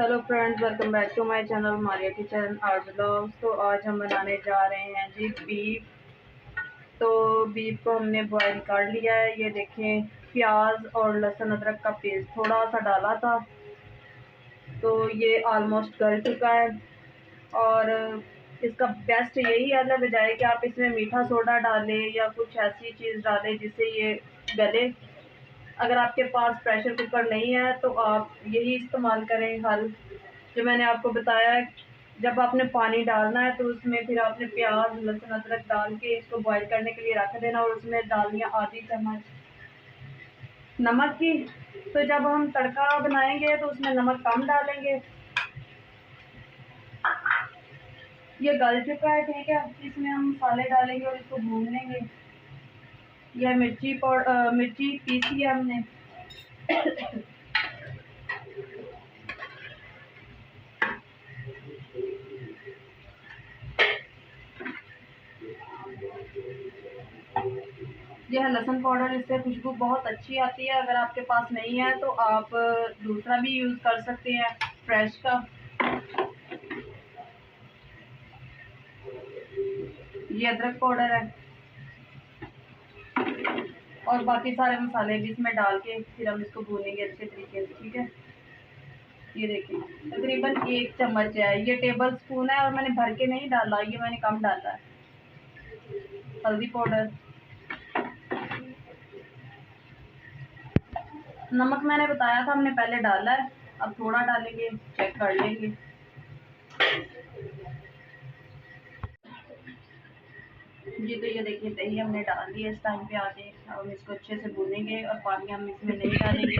Hello friends, welcome back to my channel Maria kitchen art blogs. तो आज हम बनाने जा रहे हैं जी बीफ। तो बीफ को हमने बॉयल कर लिया है। ये देखें, प्याज और लहसुन अदरक का पेस्ट थोड़ा सा डाला था, तो ये ऑलमोस्ट गल चुका है। और इसका बेस्ट यही है ना, बजाय कि आप इसमें मीठा सोडा डालें या कुछ ऐसी चीज़ डालें जिससे ये गले। अगर आपके पास प्रेशर कुकर नहीं है तो आप यही इस्तेमाल करें हल जो मैंने आपको बताया है। जब आपने पानी डालना है तो उसमें फिर आपने प्याज लहसुन अदरक डाल के इसको बॉईल करने के लिए रख देना, और उसमें डालनी है आधी चम्मच नमक की। तो जब हम तड़का बनाएंगे तो उसमें नमक कम डालेंगे। ये गल चुका है, ठीक है। इसमें हम मसाले डालेंगे और इसको भून लेंगे। यह मिर्ची पीसी है हमने। यह लहसुन पाउडर, इससे खुशबू बहुत अच्छी आती है। अगर आपके पास नहीं है तो आप दूसरा भी यूज़ कर सकते हैं, फ्रेश का। ये अदरक पाउडर है, और बाकी सारे मसाले भी इसमें डाल के फिर हम इसको भूनेंगे अच्छे तरीके से, ठीक है। ये देखिए, तकरीबन 1 चम्मच है। ये टेबल स्पून है और मैंने भर के नहीं डाला, ये मैंने कम डाला है। हल्दी पाउडर, नमक मैंने बताया था हमने पहले डाला है, अब थोड़ा डालेंगे, चेक कर लेंगे। जी, तो ये देखिए दही हमने डाल दी है इस टाइम पे आके। अब हम इसको अच्छे से भूनेंगे और पानी हम इसमें नहीं डालेंगे।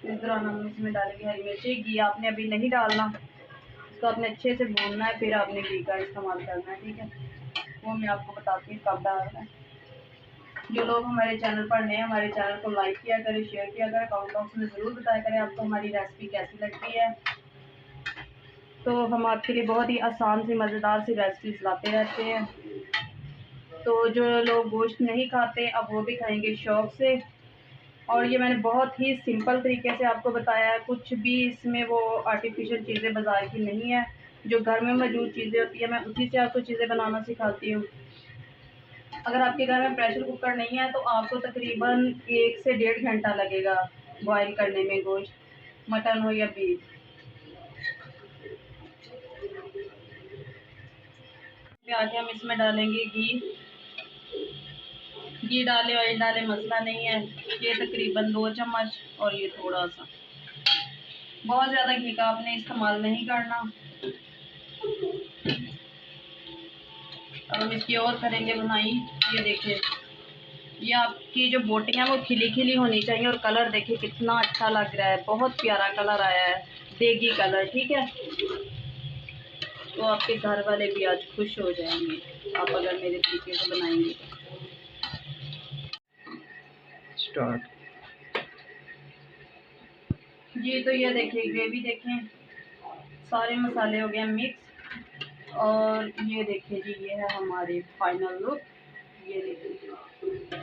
इस दौरान हम इसमें डालेंगे हरी मिर्ची। घी आपने अभी नहीं डालना, इसको आपने अच्छे से भूनना है, फिर आपने घी का इस्तेमाल करना है, ठीक है। वो मैं आपको बताती हूँ कब डालना है। जो लोग हमारे चैनल पर नए, हमारे चैनल को लाइक किया करें, शेयर किया करें, कमेंट बॉक्स में ज़रूर बताया करें आपको हमारी रेसिपी कैसी लगती है। तो हम आपके लिए बहुत ही आसान सी मज़ेदार सी रेसिपीज लाते रहते हैं। तो जो लोग गोश्त नहीं खाते अब वो भी खाएंगे शौक़ से। और ये मैंने बहुत ही सिंपल तरीके से आपको बताया है। कुछ भी इसमें वो आर्टिफिशियल चीज़ें बाज़ार की नहीं है, जो घर में मौजूद चीज़ें होती है मैं उसी से आपको चीज़ें बनाना सिखाती हूँ। अगर आपके घर में प्रेशर कुकर नहीं है तो आपको तकरीबन 1 से 1.5 घंटा लगेगा बॉईल करने में गोश्त, मटन हो या बीफ। फिर आगे हम इसमें डालेंगे घी। घी डाले ऑयल डाले मसला नहीं है। ये तकरीबन 2 चम्मच, और ये थोड़ा सा, बहुत ज़्यादा घी का आपने इस्तेमाल नहीं करना। अब हम इसकी और करेंगे बुनाई। ये देखिए, ये आपकी जो बोटियाँ वो खिली खिली होनी चाहिए, और कलर देखिए कितना अच्छा लग रहा है, बहुत प्यारा कलर आया है, देगी कलर, ठीक है। तो आपके घर वाले भी आज खुश हो जाएंगे आप अगर मेरे तरीके से बनाएंगे तो। स्टार्ट। जी, तो ये देखिए ग्रेवी देखें, सारे मसाले हो गए मिक्स। और ये देखिए जी, ये है हमारे फाइनल लुक। ये देखिए,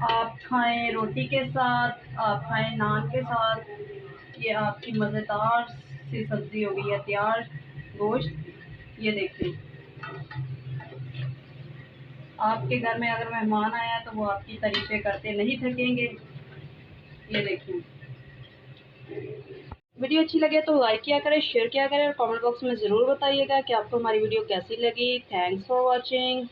आप खाएं रोटी के साथ, आप खाएं नान के साथ, ये आपकी मज़ेदार सी सब्ज़ी हो गई है तैयार, गोश्त। ये देखिए, आपके घर में अगर मेहमान आया तो वो आपकी तारीफ़ें करते नहीं थकेंगे। ये देखिए, वीडियो अच्छी लगे तो लाइक किया करें, शेयर किया करें, और कमेंट बॉक्स में ज़रूर बताइएगा कि आपको हमारी वीडियो कैसी लगी। Thanks for watching.